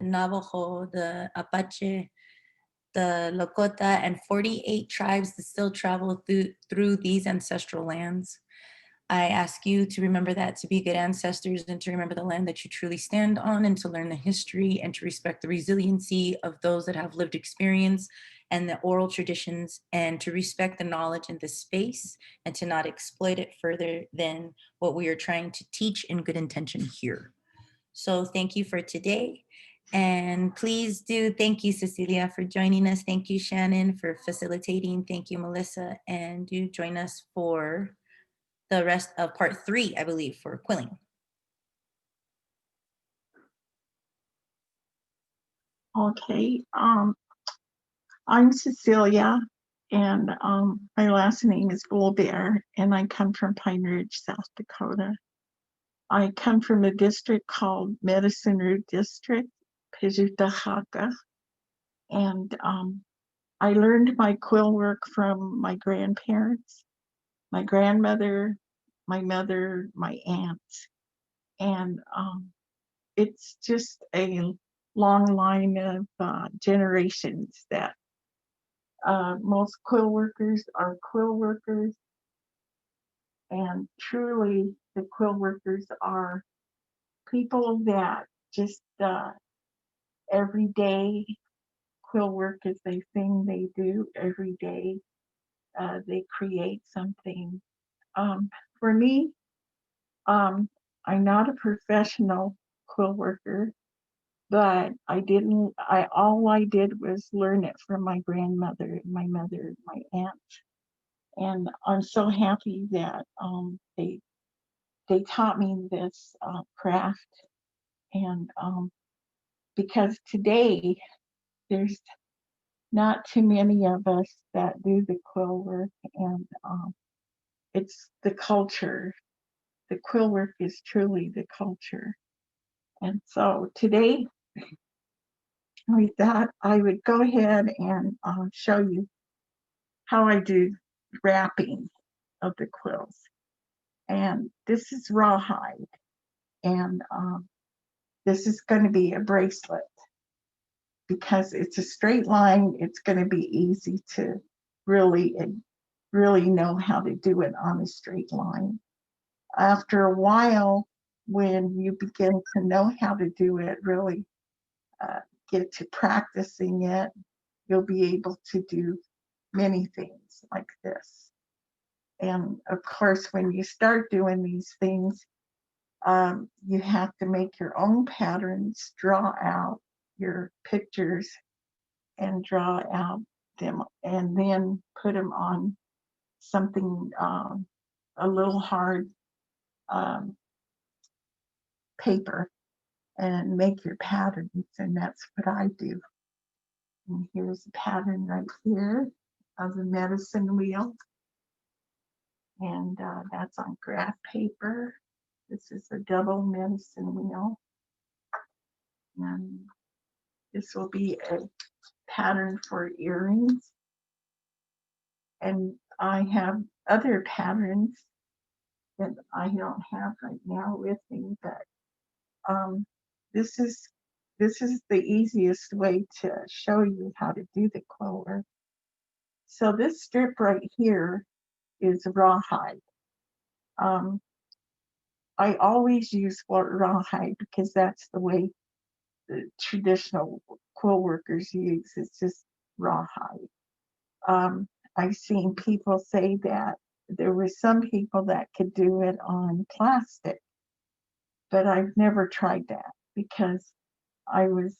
Navajo, the Apache, the Lakota, and 48 tribes that still travel through these ancestral lands. I ask you to remember that, to be good ancestors, and to remember the land that you truly stand on, and to learn the history and to respect the resiliency of those that have lived experience and the oral traditions, and to respect the knowledge in this space and to not exploit it further than what we are trying to teach in good intention here. So thank you for today. And please do thank you, Cecelia, for joining us. Thank you, Shannon, for facilitating. Thank you, Melissa. And do join us for the rest of part 3, I believe, for quilling. Okay, I'm Cecelia, and my last name is Bullbear, and I come from Pine Ridge, South Dakota. I come from a district called Medicine Root District, Pijutahaka, and I learned my quill work from my grandparents, my grandmother, my mother, my aunts, and it's just a long line of generations that most quill workers are quill workers, and truly the quill workers are people that just every day quill work is a thing they do every day. They create something. For me, I'm not a professional quill worker, but all I did was learn it from my grandmother, my mother, my aunt. And I'm so happy that they taught me this craft. And because today there's not too many of us that do the quill work, and it's the culture. The quill work is truly the culture. And so today we thought I would go ahead and show you how I do wrapping of the quills. And this is rawhide, and this is going to be a bracelet. Because it's a straight line, it's going to be easy to really know how to do it on a straight line. After a while, when you begin to know how to do it, really get to practicing it, you'll be able to do many things like this. And of course, when you start doing these things, you have to make your own patterns, draw out your pictures and draw out them, and then put them on something a little hard paper and make your patterns, and that's what I do. And here's a pattern right here of the medicine wheel, and that's on graph paper. This is a double medicine wheel, and this will be a pattern for earrings. And I have other patterns that I don't have right now with me, but this is the easiest way to show you how to do the quill work. So this strip right here is rawhide. I always use rawhide because that's the way the traditional quill workers use. It's just rawhide. I've seen people say that there were some people that could do it on plastic, but I've never tried that because I was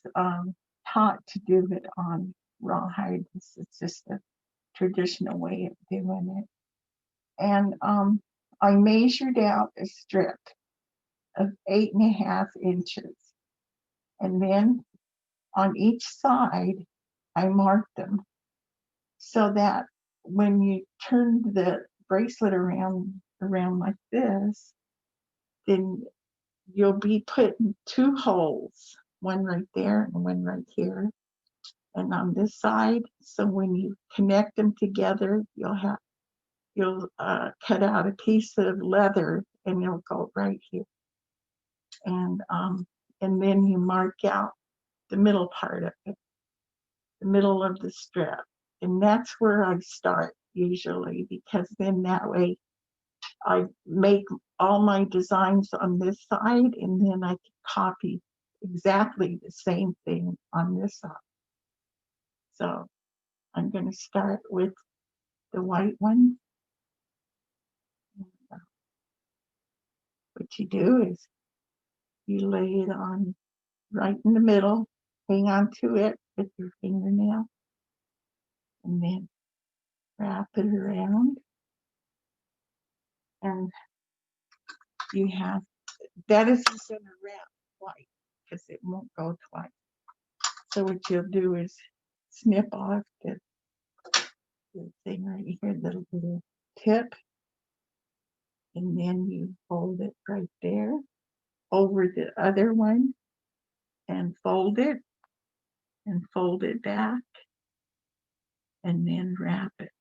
taught to do it on rawhide. This is just a traditional way of doing it. And I measured out a strip of 8.5 inches. And then on each side, I marked them so that when you turn the bracelet around like this, then you'll be putting 2 holes, one right there and one right here, and on this side. So when you connect them together, you'll cut out a piece of leather, and it'll go right here. And then you mark out the middle part of it, the middle of the strip. And that's where I start usually, because then that way I make all my designs on this side, and then I can copy exactly the same thing on this side. So I'm going to start with the white one. What you do is you lay it on right in the middle, hang on to it with your fingernail, and then wrap it around. And you have, that isn't going to wrap twice because it won't go twice. So what you'll do is snip off the thing right here, the little tip, and then you fold it right there over the other one and fold it back and then wrap it.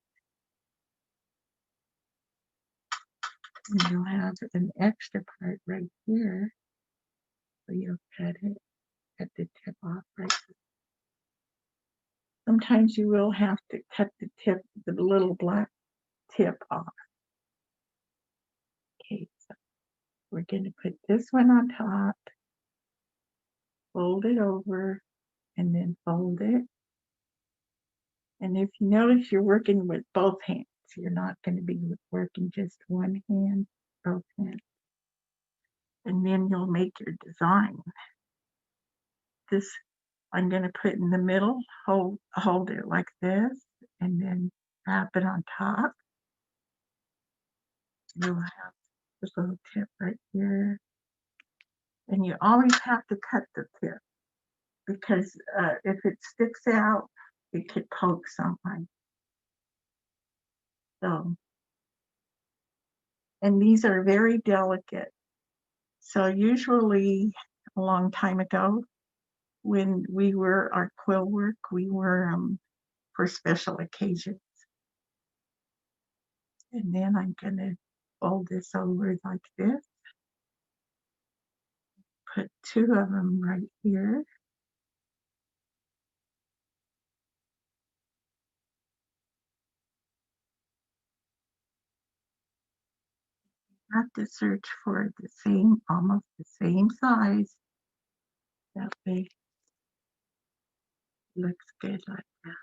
And you'll have an extra part right here, so you'll cut it, cut the tip off right there. Sometimes you will have to cut the tip, the little black tip off. Okay, so we're going to put this one on top, fold it over, and then fold it. And if you notice, you're working with both hands. You're not going to be working just one hand, both hands. And then you'll make your design. This I'm going to put in the middle, hold it like this, and then wrap it on top. You'll have this little tip right here. And you always have to cut the tip, because if it sticks out, it could poke someone. So, and these are very delicate. So usually a long time ago, when we were our quill work, we were for special occasions. And then I'm going to fold this over like this. Put two of them right here. Have to search for the same, almost the same size. That way it looks good like that.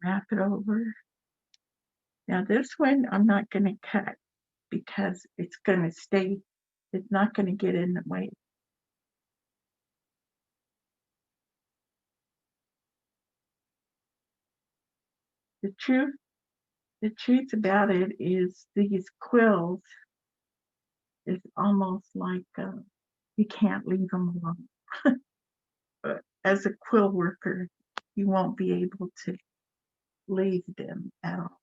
Wrap it over. Now this one I'm not going to cut because it's going to stay, it's not going to get in the way. The truth about it is these quills is almost like you can't leave them alone. But as a quill worker, you won't be able to leave them at all.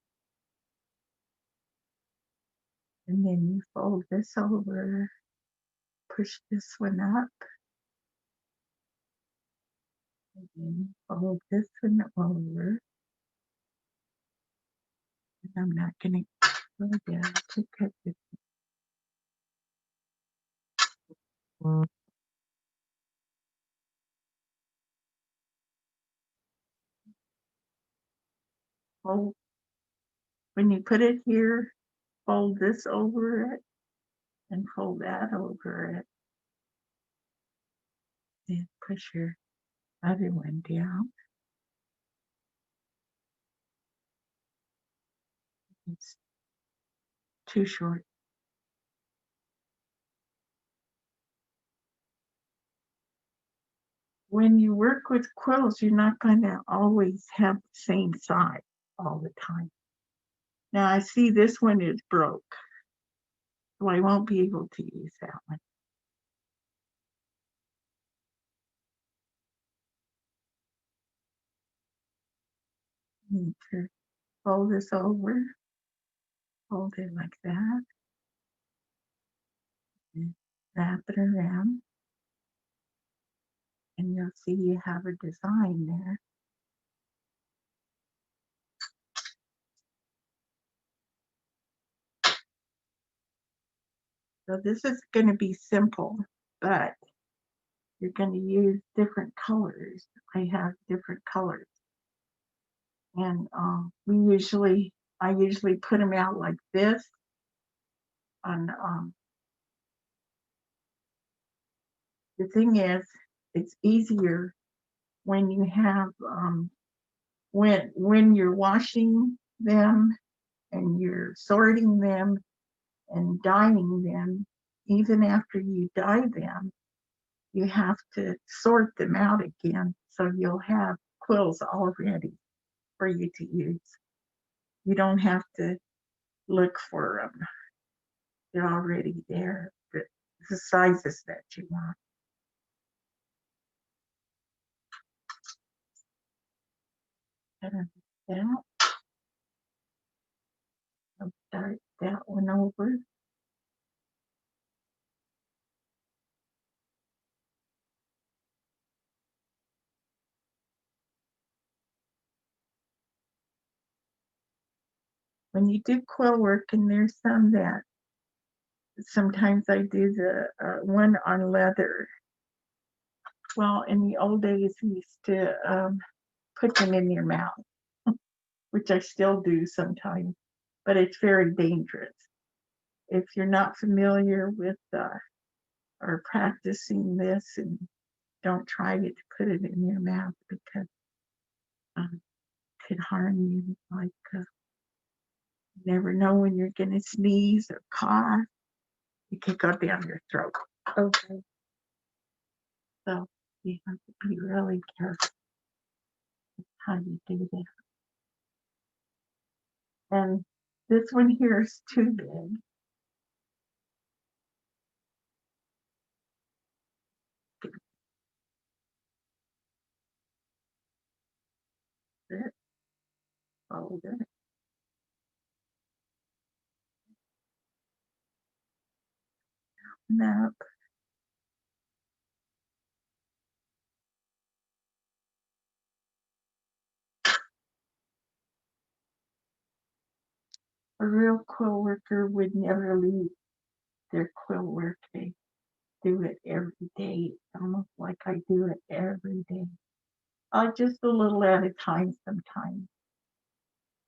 And then you fold this over, push this one up, and then fold this one over. And I'm not going to go down to cut this. Fold. When you put it here, fold this over it and fold that over it. Then push your other one down. It's too short. When you work with quills, you're not going to always have the same size all the time. Now I see this one is broke, so I won't be able to use that one. Need to fold this over, fold it like that, and wrap it around, and you'll see you have a design there. So this is going to be simple, but you're going to use different colors. I have different colors. And I usually put them out like this on, the thing is, it's easier when you have, when you're washing them and you're sorting them and dyeing them, even after you dye them, you have to sort them out again. So you'll have quills all ready for you to use. You don't have to look for them. They're already there, the sizes that you want. And that, I'll start that one over. When you do quill work, and there's some that sometimes I do the one on leather. Well, in the old days, we used to put them in your mouth, which I still do sometimes, but it's very dangerous. If you're not familiar with or practicing this, and don't try it to put it in your mouth, because it could harm you. Like, you never know when you're going to sneeze or cough. It could go down your throat. Okay. So you have to be really careful how you do that. And this one here is too big. Fold it. No. A real quill worker would never leave their quill work. They do it every day, almost like I do it every day. Just a little at a time sometimes,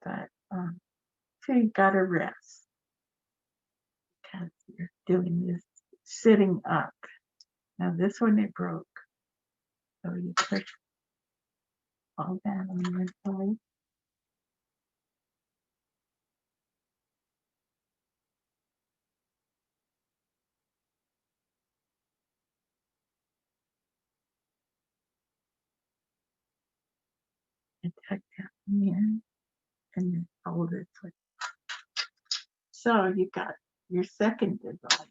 but so you gotta rest because you're doing this sitting up. Now this one it broke, so you put all that on your side. And tuck that in, and then fold it. So you got your second design.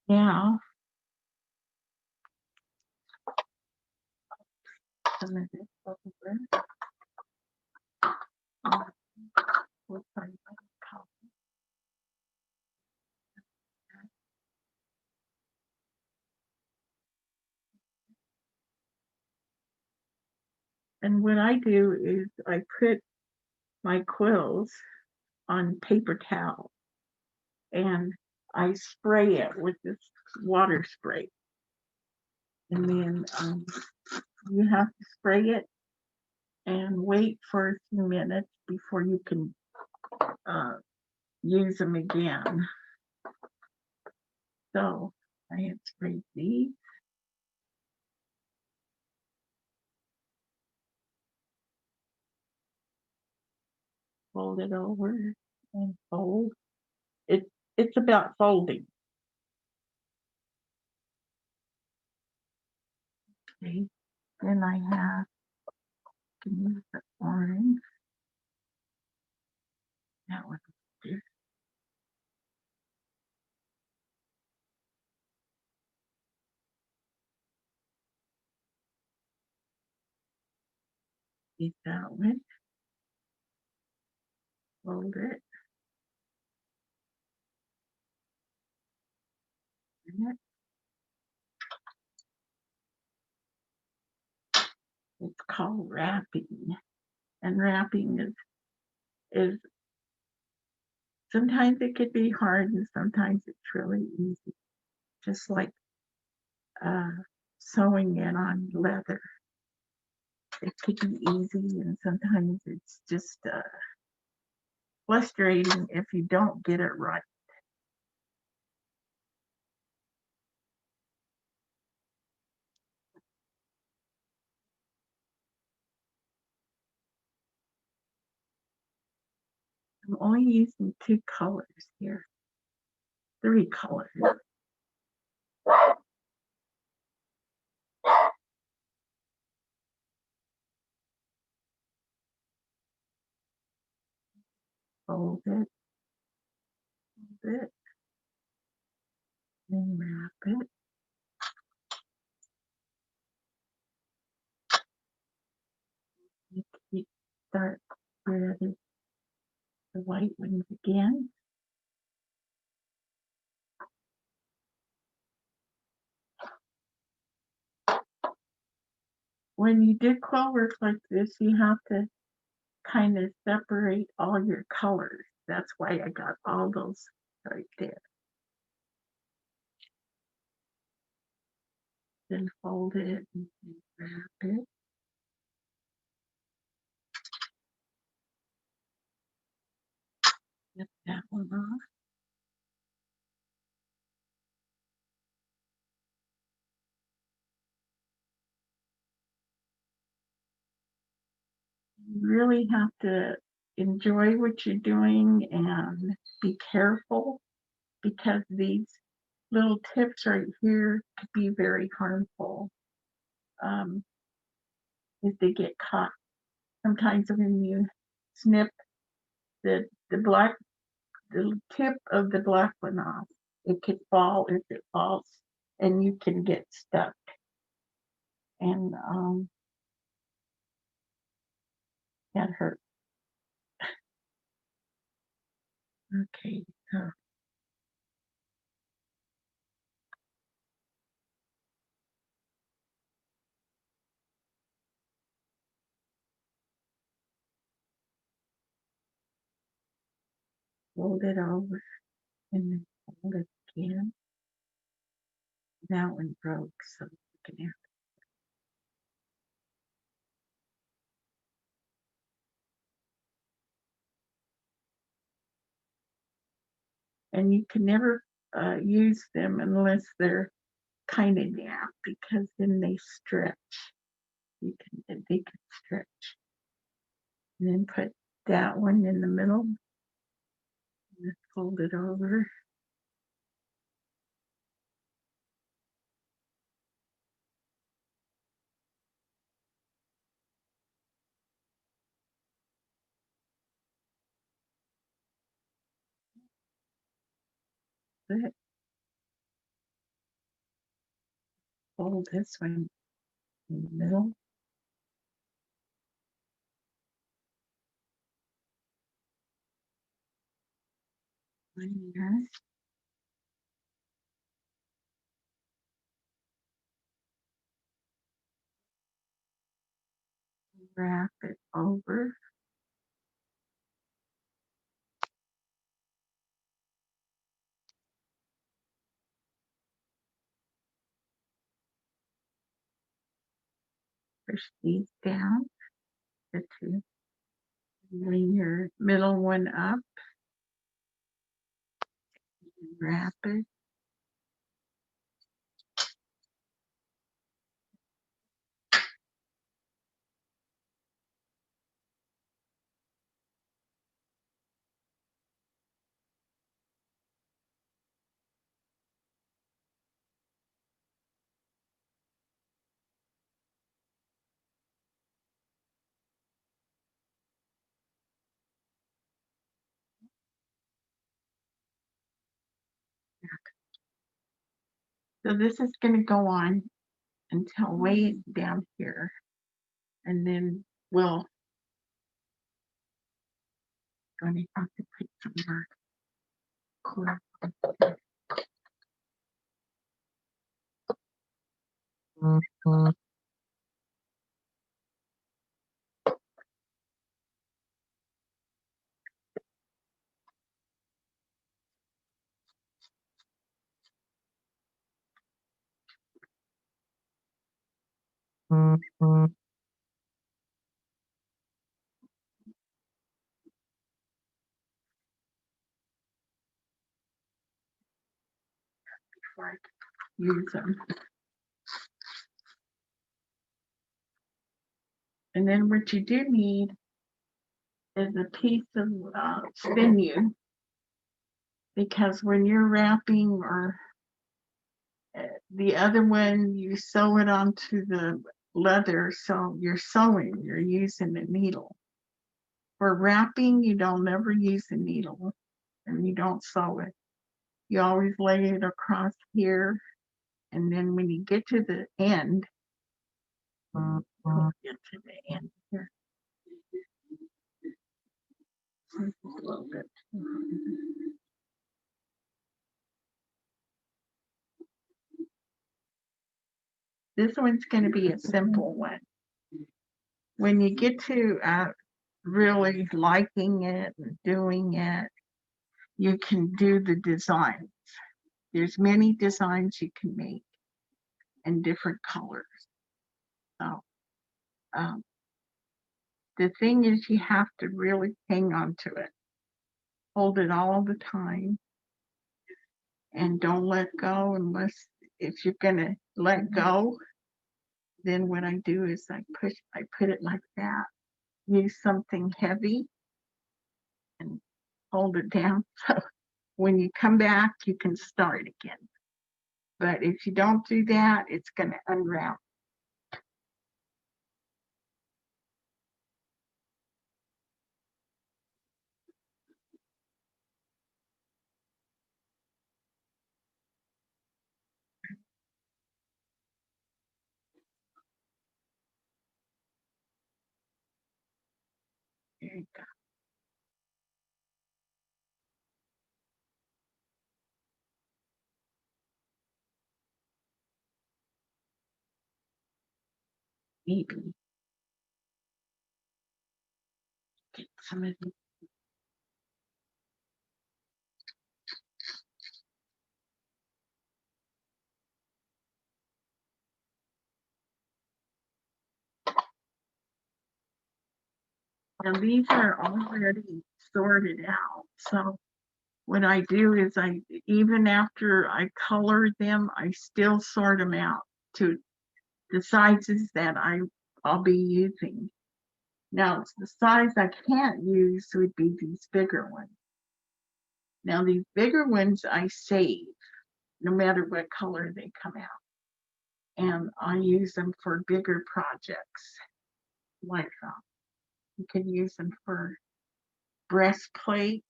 Now, some of this over. We'll find out. And what I do is I put my quills on paper towel and I spray it with this water spray. And then you have to spray it and wait for a few minutes before you can use them again. So I had sprayed these. Fold it over and fold. It's about folding. Okay. Then I have to use the orange. That one. Use that one. Fold it. It's called wrapping, and wrapping is Sometimes it could be hard and sometimes it's really easy, just like uh, sewing in on leather. It could be easy and sometimes it's just frustrating if you don't get it right. I'm only using 2 colors here, 3 colors. Fold it, then wrap it. You start with the white ones again. When you do quill work like this, you have to kind of separate all your colors. That's why I got all those right there. Then fold it and wrap it. Get that one off. You really have to enjoy what you're doing and be careful because these little tips right here could be very harmful if they get caught. Sometimes when you snip the black, the tip of the black one off, it could fall if it falls, and you can get stuck. And that hurt. Okay, so fold it over and then fold it again. That one broke, so you can have. And you can never use them unless they're kind of damp because then they stretch. They can stretch. And then put that one in the middle. And fold it over. It. Fold this one in the middle. One here. Wrap it over. Push these down. The two. Bring your middle one up. Wrap it. So this is going to go on until way down here. And then we'll going to have to put some more cord. before I use them. And then what you do need is a piece of sinew, because when you're wrapping, or the other one, you sew it onto the leather, so you're sewing, you're using a needle. For wrapping, you don't ever use a needle, and you don't sew it. You always lay it across here, and then when you get to the end, get to the end here. A little bit. This one's going to be a simple one. When you get to really liking it and doing it, you can do the designs. There's many designs you can make in different colors. So the thing is, you have to really hang on to it. Hold it all the time and don't let go, unless if you're going to let go, then what I do is I put it like that. Use something heavy and hold it down. So when you come back, you can start again. But if you don't do that, it's going to unravel. There you go. Maybe get some of the. Now these are already sorted out. So what I do is even after I color them, I still sort them out to the sizes that I'll be using. Now the size I can't use would be these bigger ones. Now these bigger ones I save, no matter what color they come out. And I use them for bigger projects. Like you can use them for breastplate.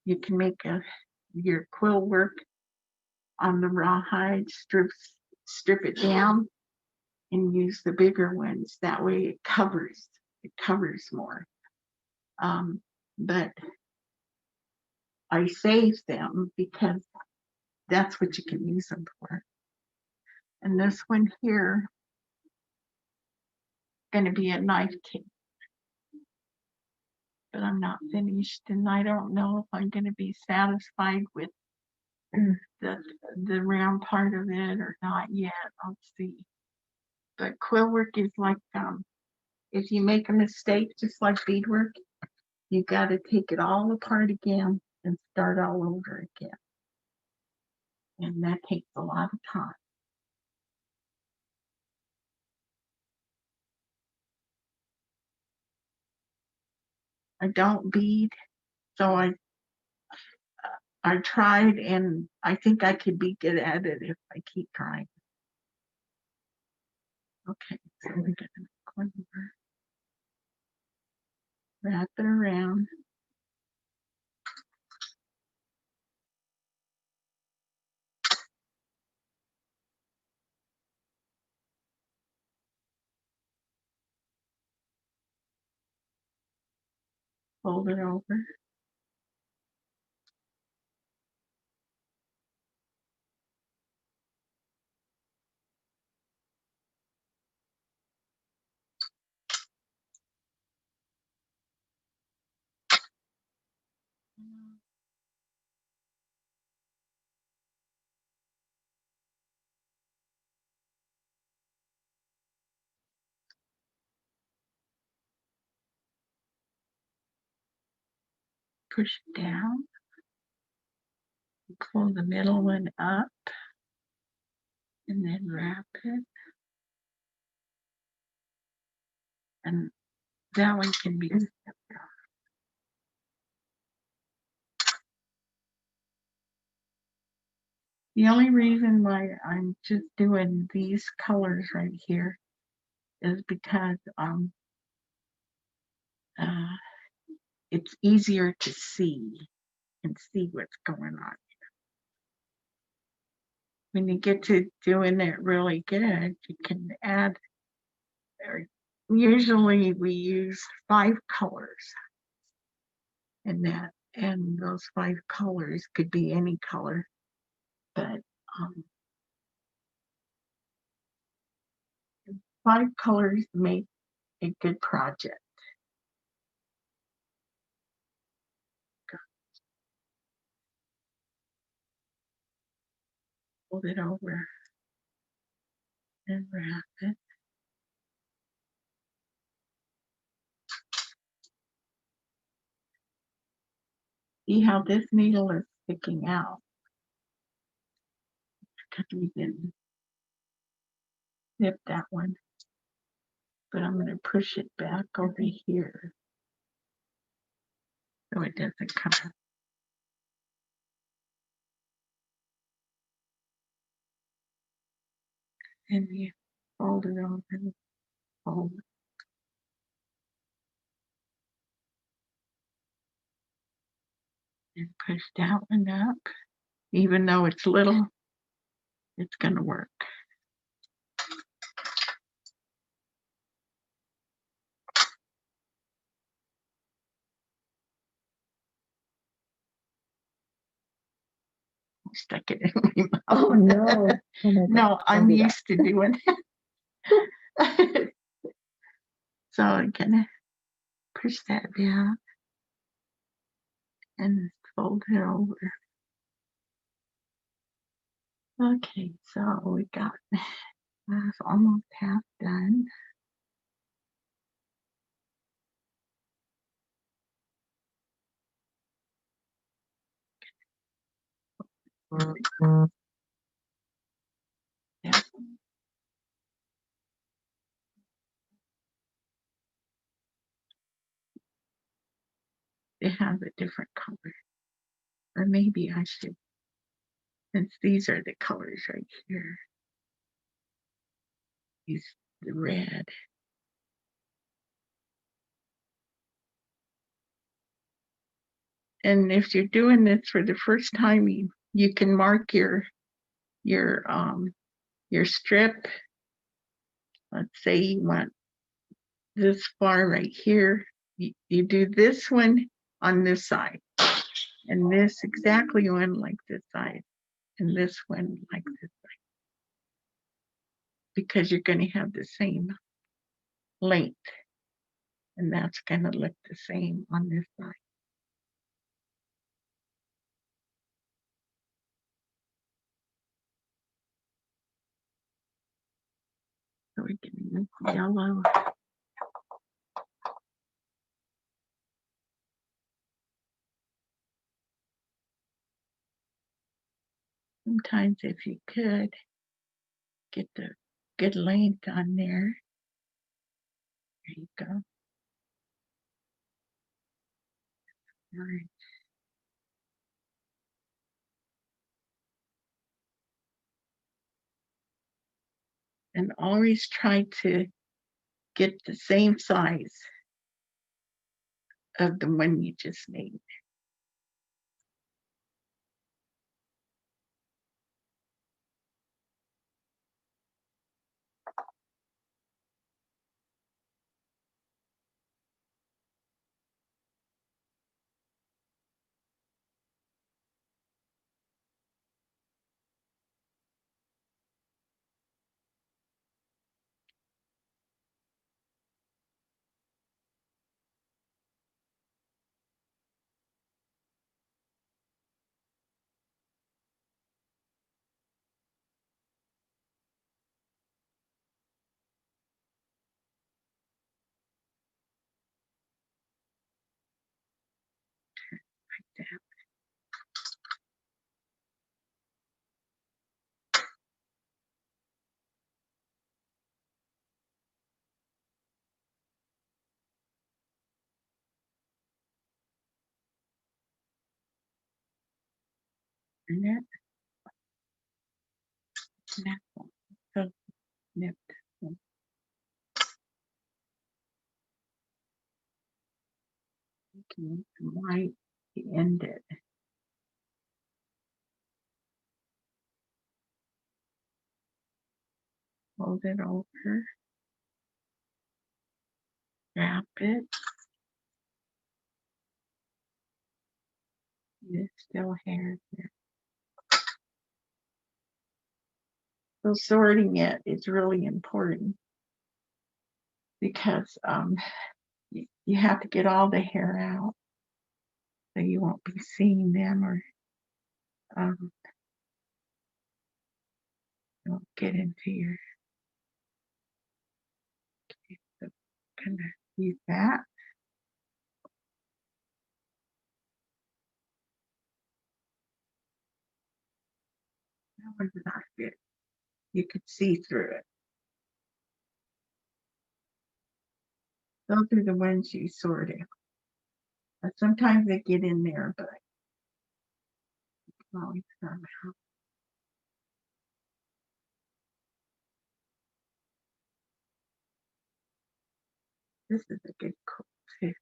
You can make your quill work on the rawhide, strip it down, and use the bigger ones. That way it covers more. But I save them because that's what you can use them for. And this one here is going to be a knife case, but I'm not finished, and I don't know if I'm going to be satisfied with the round part of it or not yet. I'll see. But quill work is like if you make a mistake, just like beadwork, you got to take it all apart again and start all over again. And that takes a lot of time. I don't bead, so I tried, and I think I could be good at it if I keep trying. Okay, so we're gonna wrap it around. Fold it over. push down, pull the middle one up, and then wrap it. And that one can be stepped off. The only reason why I'm just doing these colors right here is because it's easier to see and see what's going on. When you get to doing it really good, you can add, usually we use 5 colors in that, and those 5 colors could be any color, but 5 colors make a good project. Fold it over and wrap it. See how this needle is sticking out because we didn't snip that one, but I'm going to push it back over here so it doesn't come out. And you fold it over and fold it. And push that one up. Even though it's little, it's going to work. Stuck it in my mouth. Oh no. Oh my No, God. I'm used to doing it. So I'm gonna push that down and fold it over. Okay, so we got that's almost half done. Yeah. They have a different color. Or maybe I should, since these are the colors right here, use the red. And if you're doing this for the first time, you can mark your strip. Let's say you want this far right here. You do this one on this side, and this exactly one like this side, and this one like this side, because you're going to have the same length, and that's going to look the same on this side. So we're getting this yellow. Sometimes if you could get the good length on there. There you go. All right. And always try to get the same size of the one you just made. that. And that one. So snip that one. Making some white to end it. Fold it over. Wrap it. There's still hair there. So sorting it is really important because you have to get all the hair out so you won't be seeing them or it'll get into your. So kind of use that. That one's not good. You could see through it. Those are the ones you sort out. But sometimes they get in there, but always somehow. This is a good coat too.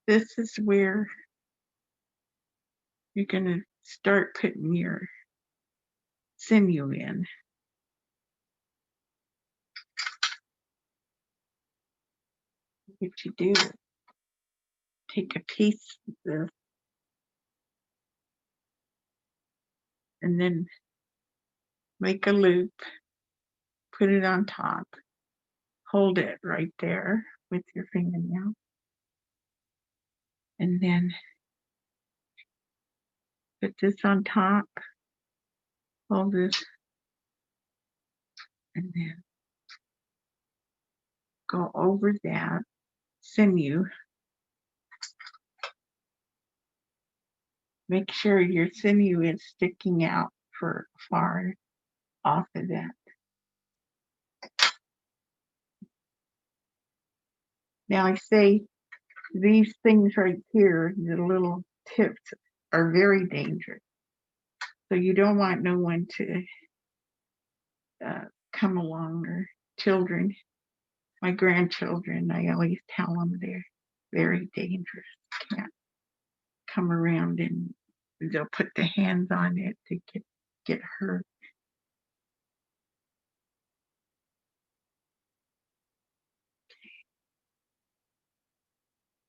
This is where you're gonna start putting your sinew in. What you do, take a piece of this and then make a loop, put it on top, hold it right there with your fingernail, and then put this on top, hold this, and then go over that sinew. Make sure your sinew is sticking out for far off of that. Now I say these things right here, the little tips, are very dangerous. So you don't want no one to come along, or children. My grandchildren, I always tell them they're very dangerous. Can't come around and they'll put their hands on it to get hurt.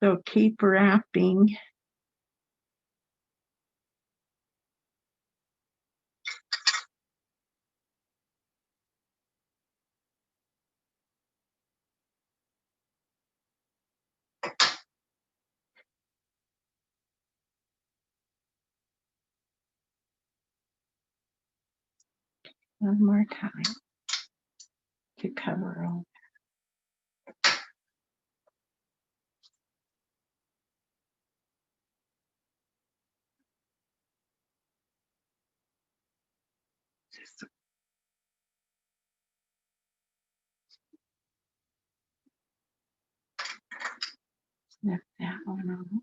So keep wrapping. One more time to cover all. Just snip that one off.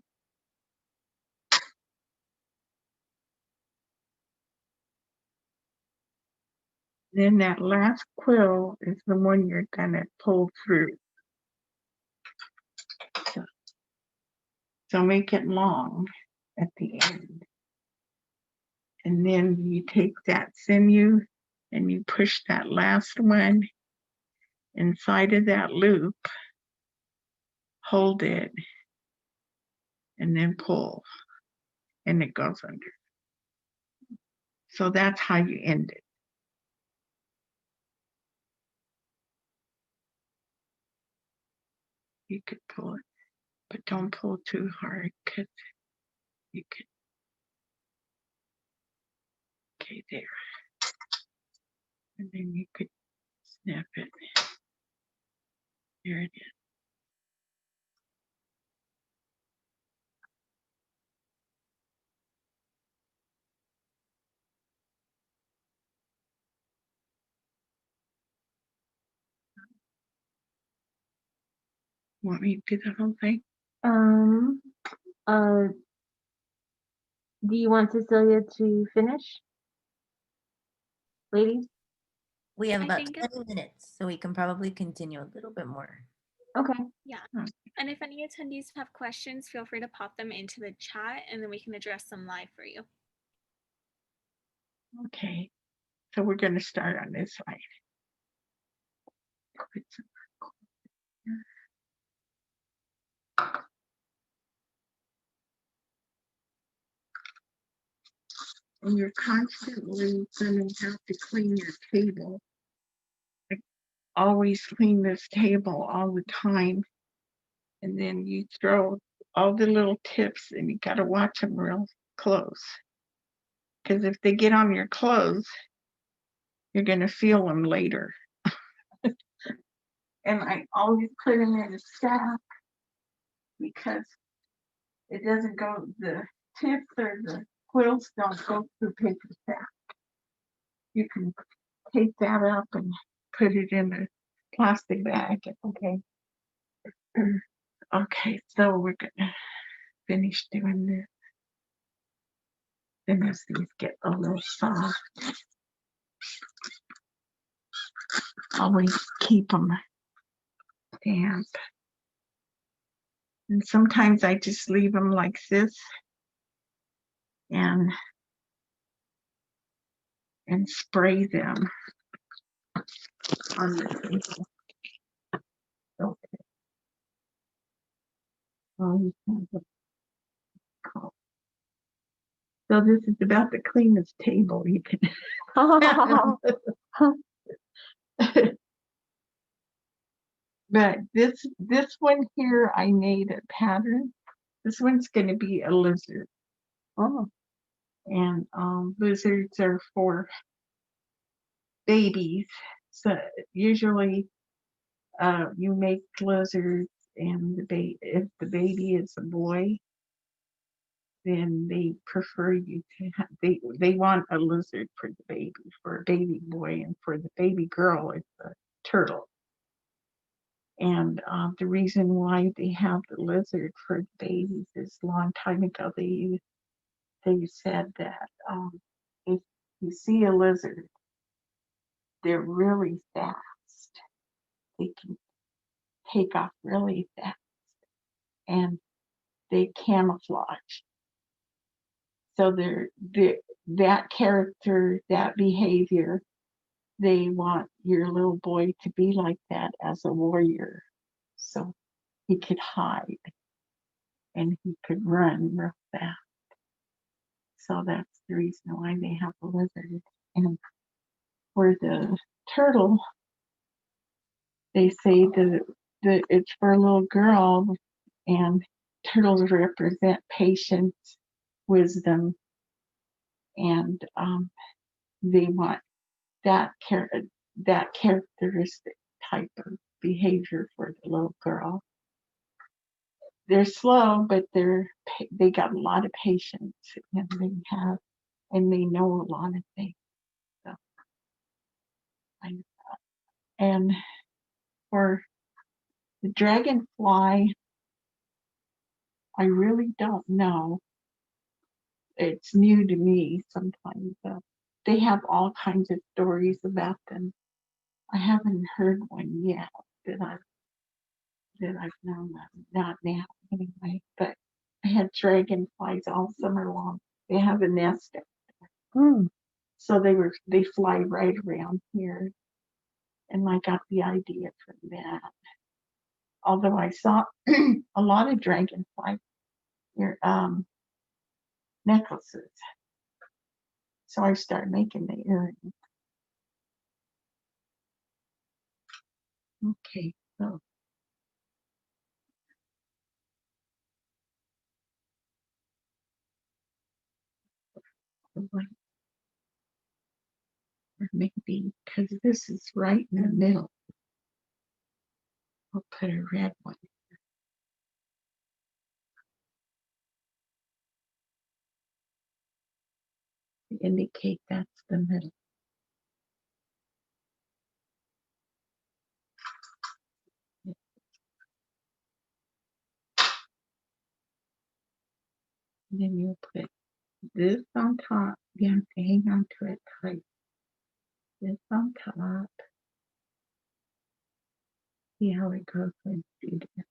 Then that last quill is the one you're gonna pull through. So make it long at the end. And then you take that sinew and you push that last one inside of that loop, hold it, and then pull. and it goes under. So that's how you end it. You could pull it, but don't pull too hard because you could. Okay, there. And then you could snap it. There it is. Want me to do the whole thing? Uh, do you want Cecelia to finish? Ladies? We have I about think 20 minutes, so we can probably continue a little bit more. Okay. Yeah. Hmm. And if any attendees have questions, feel free to pop them into the chat and then we can address them live for you. Okay. So we're going to start on this side. Put some and you're constantly going to have to clean your table. Like, always clean this table all the time. And then you throw all the little tips and you got to watch them real close. Because if they get on your clothes, you're going to feel them later. And I always put them in a stack because it doesn't go, the tips or the quills don't go through paper stack. You can take that up and put it in a plastic bag. Okay. Okay, so we're gonna finish doing this. Then as these get a little soft, always keep them damp. And sometimes I just leave them like this and spray them on the table. Okay. So this is about the cleanest table you can have. But this one here, I made a pattern. This one's going to be a lizard. Oh. And lizards are for babies. So usually you make lizards, and if the baby is a boy, then they prefer you to have, they want a lizard for the baby, for a baby boy, and for the baby girl it's a turtle. And the reason why they have the lizard for the babies is a long time ago they said that if you see a lizard, they're really fast. They can take off really fast, and they camouflage. So that character, that behavior, they want your little boy to be like that as a warrior, so he could hide and he could run real fast. So that's the reason why they have a lizard. And for the turtle, they say that it's for a little girl, and turtles represent patience, wisdom, and they want that characteristic type of behavior for the little girl. They're slow, but they got a lot of patience, and they know a lot of things. So, and for the dragonfly, I really don't know. It's new to me sometimes. They have all kinds of stories about them. I haven't heard one yet that I've known of. Not now, anyway. But I had dragonflies all summer long. They have a nest. So they fly right around here, and I got the idea from that. Although I saw a lot of dragonflies here, necklaces. So I started making the earrings. Okay, so the white, or maybe because this is right in the middle, I'll put a red one to indicate that's the middle. And then you'll put this on top. You have to hang on to it tight. This on top. See how it goes when you do that.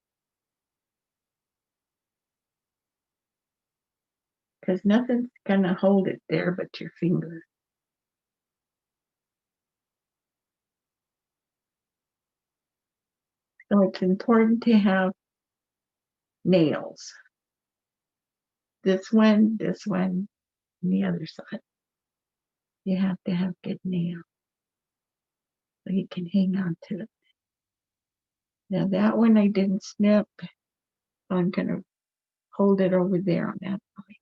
Because nothing's gonna hold it there but your finger. So it's important to have nails. This one, and the other side. You have to have good nails so you can hang on to it. Now that one I didn't snip, so I'm gonna hold it over there on that side.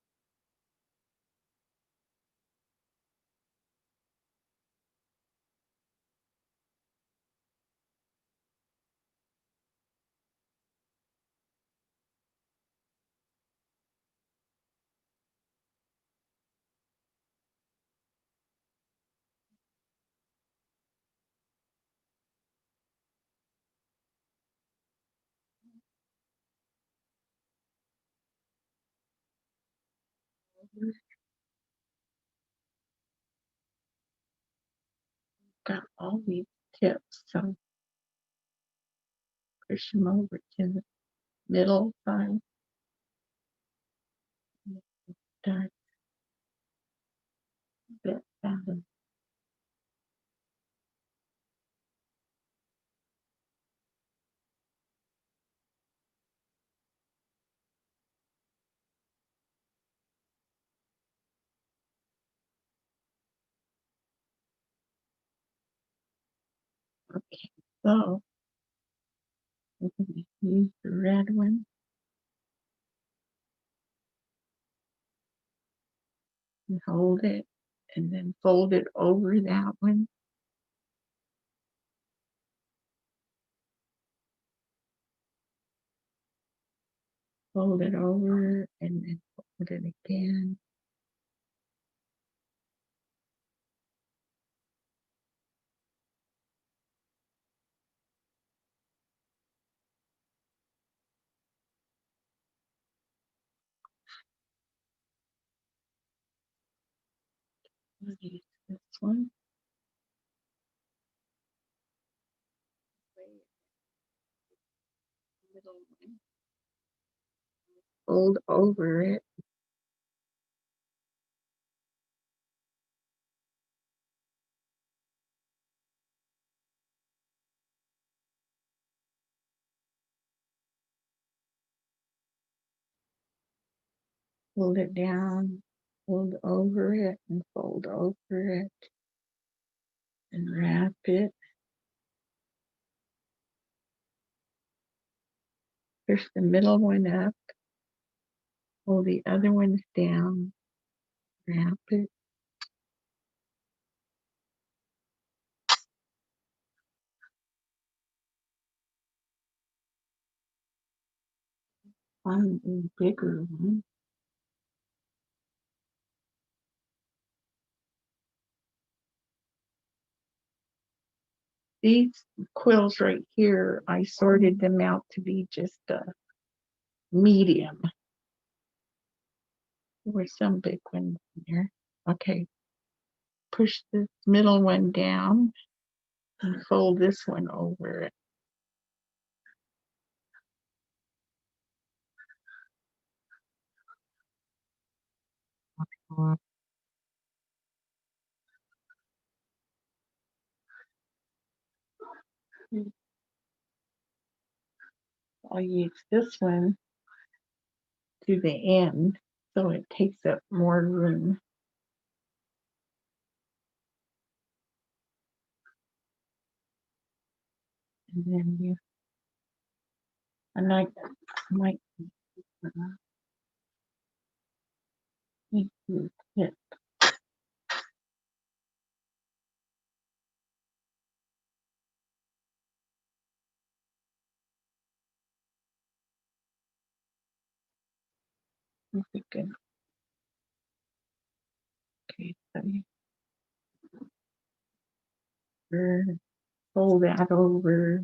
Got all these tips, so push them over to the middle side. Start a bit down. Okay, so we're gonna use the red one. And hold it and then fold it over that one. Fold it over and then fold it again. I'll use this one. Middle one. Fold over it. Fold it down. Fold over it and fold over it. And wrap it. Push the middle one up. Pull the other ones down. Wrap it. Find a bigger one. These quills right here, I sorted them out to be just a medium. There were some big ones in there. Okay. Push this middle one down and fold this one over it. I'll use this one to the end so it takes up more room. And then you, and I might make you hit. If we can, okay, so you fold that over.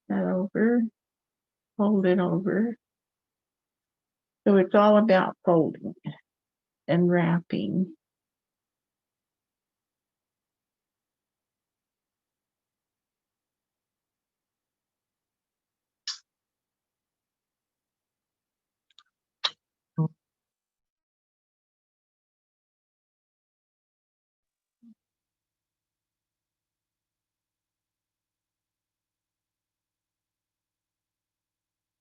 That over, fold it over. So it's all about folding and wrapping.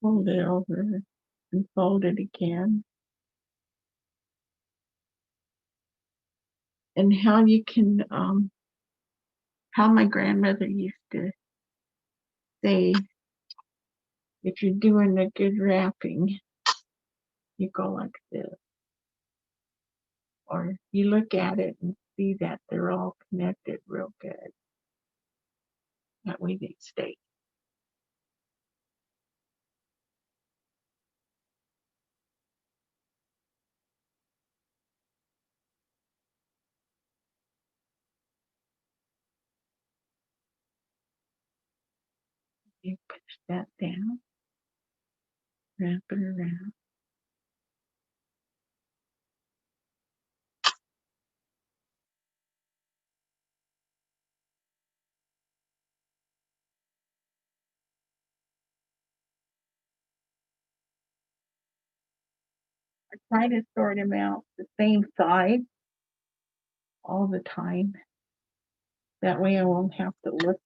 Fold it over and fold it again. And how you can, how my grandmother used to say, if you're doing a good wrapping, you go like this. Or you look at it and see that they're all connected real good. That way they stay. You push that down, wrap it around. I try to sort them out the same size all the time. That way I won't have to look.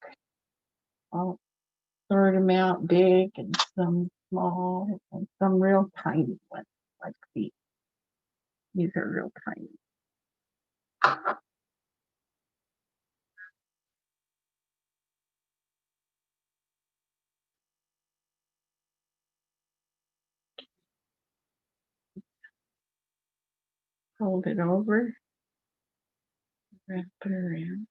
I'll sort them out big and some small and some real tiny ones like these. These are real tiny. Fold it over, wrap it around.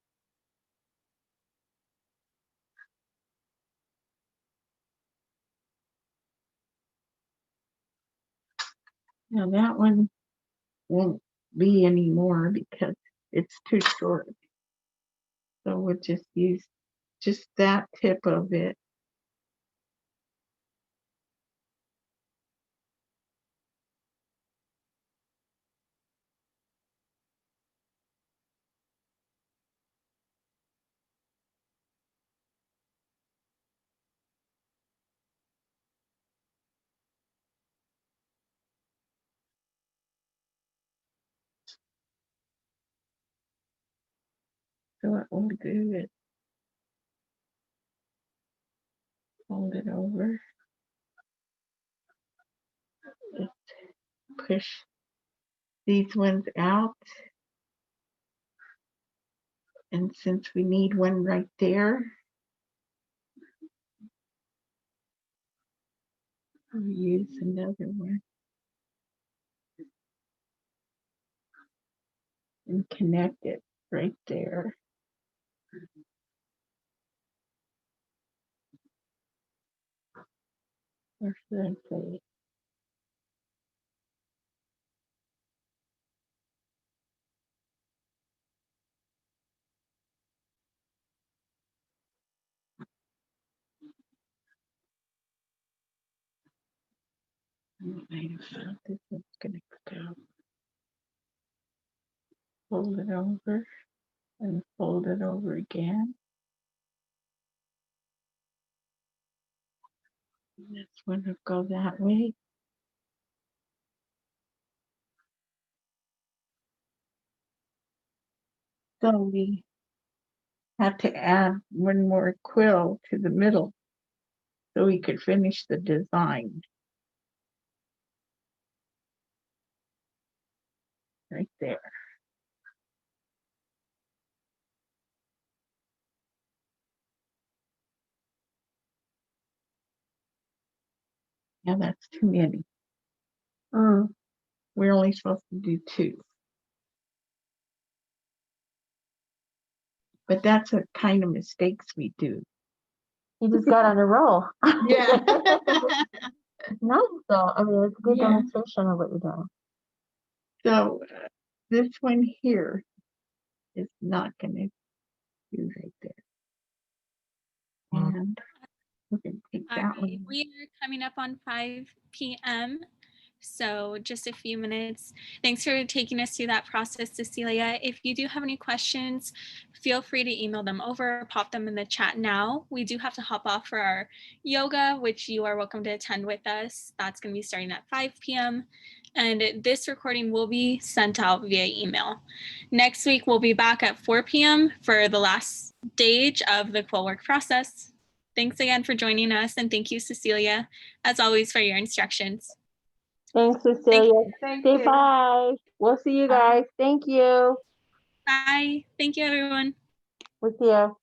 Now that one won't be anymore because it's too short. So we'll just use just that tip of it. So what we'll do is fold it over, just push these ones out. And since we need one right there, we'll use another one and connect it right there. Or should I say, I thought this was gonna go. Fold it over. and fold it over again. This one will go that way. So we have to add one more quill to the middle so we could finish the design. Right there. Yeah, that's too many. We're only supposed to do 2. But that's a kind of mistakes we do. You just got on a roll. Yeah. Nice though. I mean, it's a good Yeah. demonstration of what you're doing. So this one here is not going to do right there. And we can take All that right, one. we are coming up on 5 p.m. So just a few minutes. Thanks for taking us through that process, Cecelia. If you do have any questions, feel free to email them over, pop them in the chat now. We do have to hop off for our yoga, which you are welcome to attend with us. That's going to be starting at 5 p.m. And this recording will be sent out via email. Next week, we'll be back at 4 p.m. for the last stage of the Quillwork process. Thanks again for joining us, and thank you, Cecelia, as always, for your instructions. Thanks, Cecilia. Thank Say you. bye. We'll see you Bye. guys. Thank you. Bye. Thank you, everyone. We'll see you.